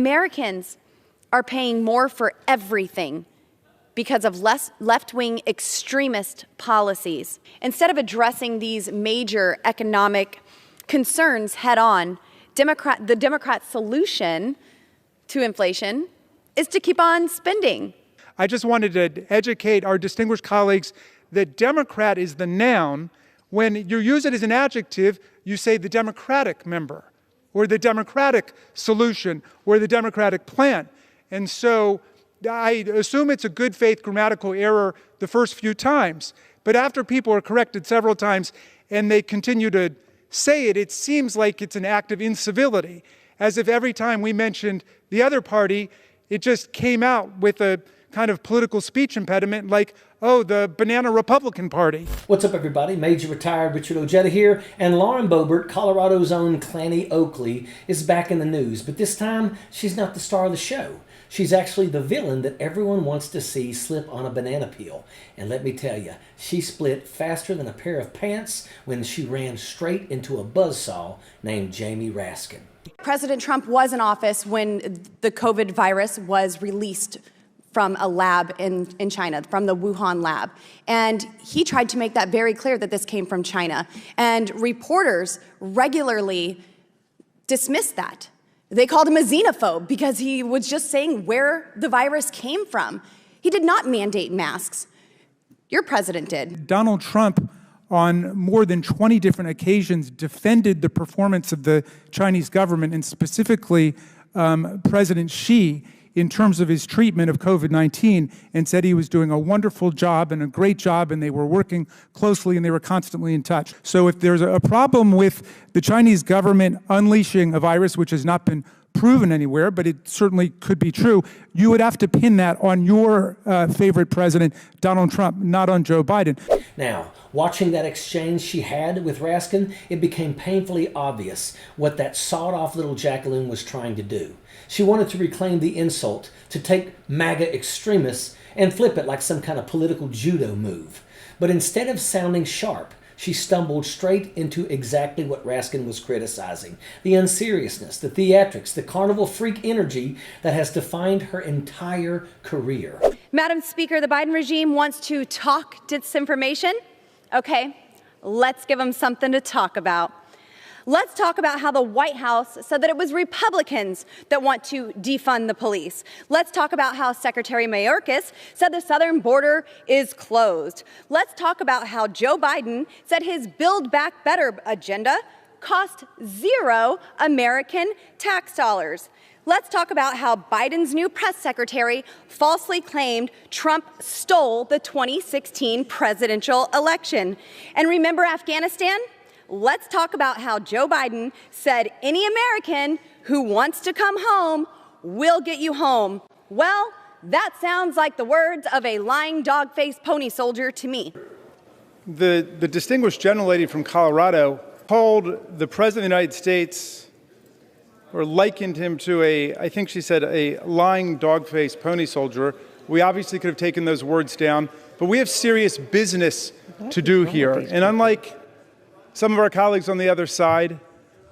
Americans are paying more for everything because of left-wing extremist policies. Instead of addressing these major economic concerns head-on, the Democrat solution to inflation is to keep on spending. I just wanted to educate our distinguished colleagues that Democrat is the noun. When you use it as an adjective, you say the Democratic member, or the Democratic solution, or the Democratic plan. And so I assume it's a good faith grammatical error the first few times. But after people are corrected several times and they continue to say it, it seems like it's an act of incivility, as if every time we mentioned the other party, it just came out with a kind of political speech impediment like, oh, the banana Republican Party. What's up, everybody? Major retired Richard Ojeda here, and Lauren Boebert, Colorado's own Clanny Oakley, is back in the news, but this time she's not the star of the show. She's actually the villain that everyone wants to see slip on a banana peel. And let me tell you, she split faster than a pair of pants when she ran straight into a buzzsaw named Jamie Raskin. President Trump was in office when the COVID virus was released from a lab in China, from the Wuhan lab. And he tried to make that very clear that this came from China. And reporters regularly dismissed that. They called him a xenophobe because he was just saying where the virus came from. He did not mandate masks. Your president did. Donald Trump, on more than 20 different occasions, defended the performance of the Chinese government, and specifically President Xi, in terms of his treatment of COVID-19, and said he was doing a wonderful job and a great job, and they were working closely and they were constantly in touch. So if there's a problem with the Chinese government unleashing a virus which has not been proven anywhere, but it certainly could be true, you would have to pin that on your favorite president, Donald Trump, not on Joe Biden. Now, watching that exchange she had with Raskin, it became painfully obvious what that sawed-off little jackaloon was trying to do. She wanted to reclaim the insult, to take MAGA extremists and flip it like some kind of political judo move. But instead of sounding sharp, she stumbled straight into exactly what Raskin was criticizing: the unseriousness, the theatrics, the carnival freak energy that has defined her entire career. Madam Speaker, the Biden regime wants to talk disinformation. Okay, let's give them something to talk about. Let's talk about how the White House said that it was Republicans that want to defund the police. Let's talk about how Secretary Mayorkas said the southern border is closed. Let's talk about how Joe Biden said his Build Back Better agenda cost zero American tax dollars. Let's talk about how Biden's new press secretary falsely claimed Trump stole the 2016 presidential election. And remember Afghanistan? Let's talk about how Joe Biden said any American who wants to come home will get you home. Well, that sounds like the words of a lying dog-faced pony soldier to me. The distinguished gentlelady from Colorado called the President of the United States, or likened him to I think she said, a lying dog-faced pony soldier. We obviously could have taken those words down, but we have serious business to do here. And unlike some of our colleagues on the other side,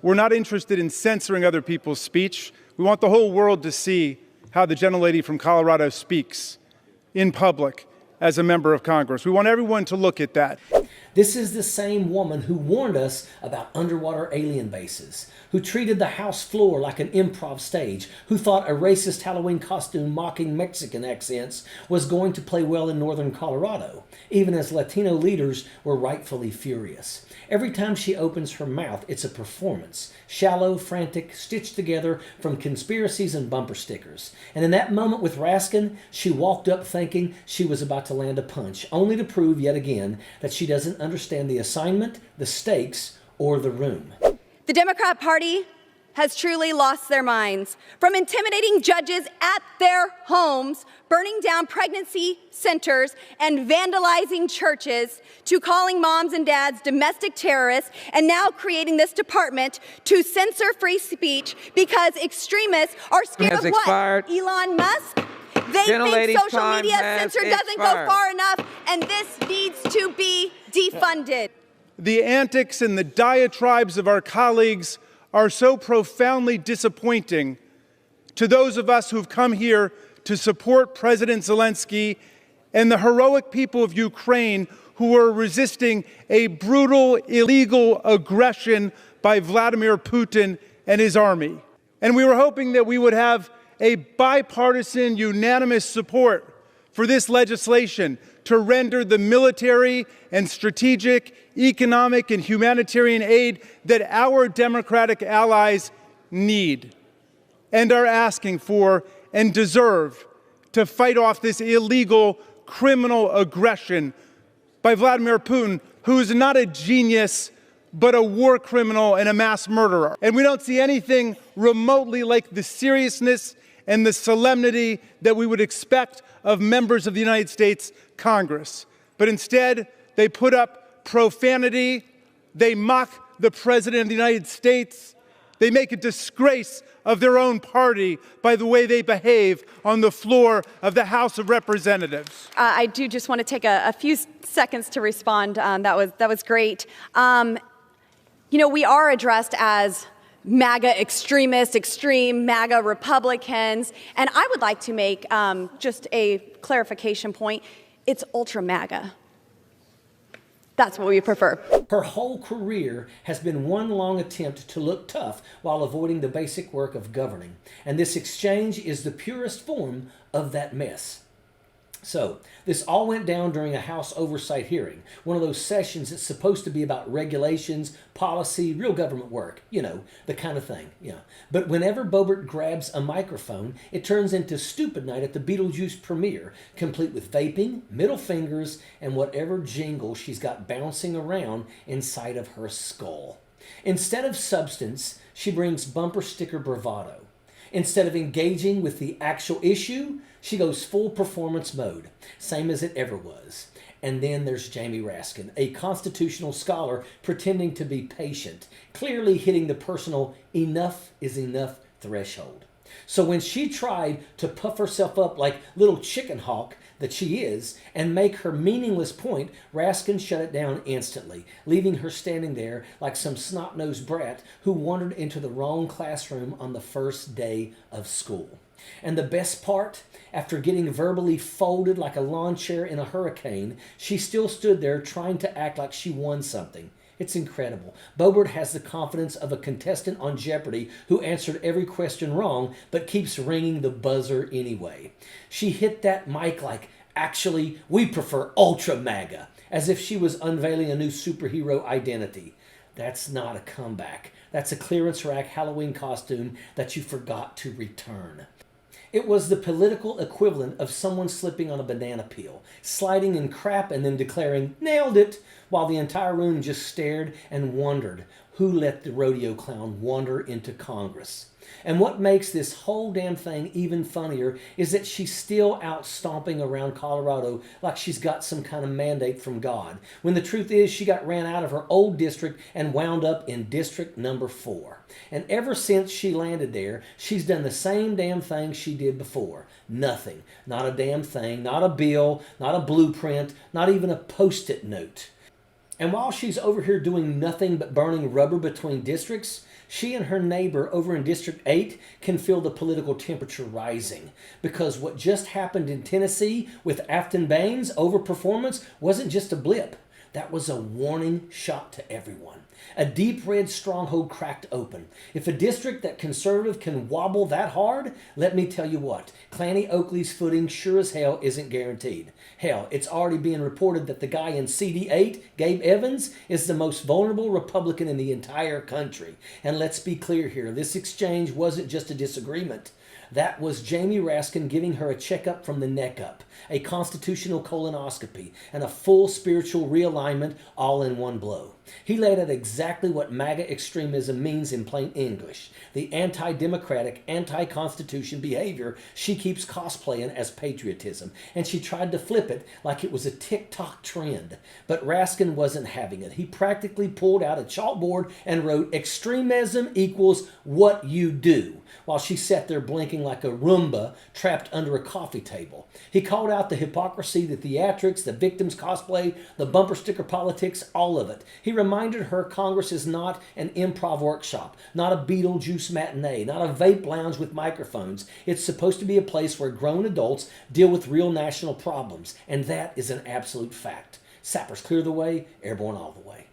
we're not interested in censoring other people's speech. We want the whole world to see how the gentlelady from Colorado speaks in public as a member of Congress. We want everyone to look at that. This is the same woman who warned us about underwater alien bases, who treated the House floor like an improv stage, who thought a racist Halloween costume mocking Mexican accents was going to play well in northern Colorado, even as Latino leaders were rightfully furious. Every time she opens her mouth, it's a performance, shallow, frantic, stitched together from conspiracies and bumper stickers. And in that moment with Raskin, she walked up thinking she was about to land a punch, only to prove yet again that she doesn't understand the assignment, the stakes, or the room. The Democrat Party has truly lost their minds. From intimidating judges at their homes, burning down pregnancy centers, and vandalizing churches, to calling moms and dads domestic terrorists, and now creating this department to censor free speech because extremists are scared of what? Elon Musk? They think social media censor doesn't go far enough, and this needs to be defunded. The antics and the diatribes of our colleagues are so profoundly disappointing to those of us who've come here to support President Zelensky and the heroic people of Ukraine who are resisting a brutal, illegal aggression by Vladimir Putin and his army. And we were hoping that we would have a bipartisan, unanimous support for this legislation to render the military and strategic, economic, and humanitarian aid that our democratic allies need and are asking for and deserve to fight off this illegal, criminal aggression by Vladimir Putin, who is not a genius, but a war criminal and a mass murderer. And we don't see anything remotely like the seriousness and the solemnity that we would expect of members of the United States Congress. But instead, they put up profanity, they mock the President of the United States, they make a disgrace of their own party by the way they behave on the floor of the House of Representatives. I do just want to take a few seconds to respond. That was great. We are addressed as MAGA extremists, extreme MAGA Republicans, and I would like to make just a clarification point. It's ultra MAGA. That's what we prefer. Her whole career has been one long attempt to look tough while avoiding the basic work of governing. And this exchange is the purest form of that mess. So, this all went down during a House oversight hearing, one of those sessions that's supposed to be about regulations, policy, real government work, the kind of thing. But whenever Boebert grabs a microphone, it turns into stupid night at the Beetlejuice premiere, complete with vaping, middle fingers, and whatever jingle she's got bouncing around inside of her skull. Instead of substance, she brings bumper sticker bravado. Instead of engaging with the actual issue, she goes full performance mode, same as it ever was. And then there's Jamie Raskin, a constitutional scholar pretending to be patient, clearly hitting the personal enough is enough threshold. So when she tried to puff herself up like little chicken hawk that she is and make her meaningless point, Raskin shut it down instantly, leaving her standing there like some snot-nosed brat who wandered into the wrong classroom on the first day of school. And the best part, after getting verbally folded like a lawn chair in a hurricane, she still stood there trying to act like she won something. It's incredible. Boebert has the confidence of a contestant on Jeopardy who answered every question wrong but keeps ringing the buzzer anyway. She hit that mic like, actually, we prefer Ultra MAGA, as if she was unveiling a new superhero identity. That's not a comeback. That's a clearance rack Halloween costume that you forgot to return. It was the political equivalent of someone slipping on a banana peel, sliding in crap and then declaring, nailed it, while the entire room just stared and wondered who let the rodeo clown wander into Congress. And what makes this whole damn thing even funnier is that she's still out stomping around Colorado like she's got some kind of mandate from God, when the truth is she got ran out of her old district and wound up in District Number 4. And ever since she landed there, she's done the same damn thing she did before. Nothing. Not a damn thing. Not a bill. Not a blueprint. Not even a post-it note. And while she's over here doing nothing but burning rubber between districts, she and her neighbor over in District 8 can feel the political temperature rising, because what just happened in Tennessee with Afton Baines' overperformance wasn't just a blip. That was a warning shot to everyone. A deep red stronghold cracked open. If a district that conservative can wobble that hard, let me tell you what, Clanny Oakley's footing sure as hell isn't guaranteed. Hell, it's already being reported that the guy in CD8, Gabe Evans, is the most vulnerable Republican in the entire country. And let's be clear here, this exchange wasn't just a disagreement. That was Jamie Raskin giving her a checkup from the neck up, a constitutional colonoscopy, and a full spiritual realignment all in one blow. He laid out exactly what MAGA extremism means in plain English, the anti-democratic, anti-constitution behavior she keeps cosplaying as patriotism, and she tried to flip it like it was a TikTok trend. But Raskin wasn't having it. He practically pulled out a chalkboard and wrote, "Extremism equals what you do," while she sat there blinking like a Roomba trapped under a coffee table. He called out the hypocrisy, the theatrics, the victims cosplay, the bumper sticker politics, all of it. He reminded her Congress is not an improv workshop, not a Beetlejuice matinee, not a vape lounge with microphones. It's supposed to be a place where grown adults deal with real national problems, and that is an absolute fact. Sappers clear the way, airborne all the way.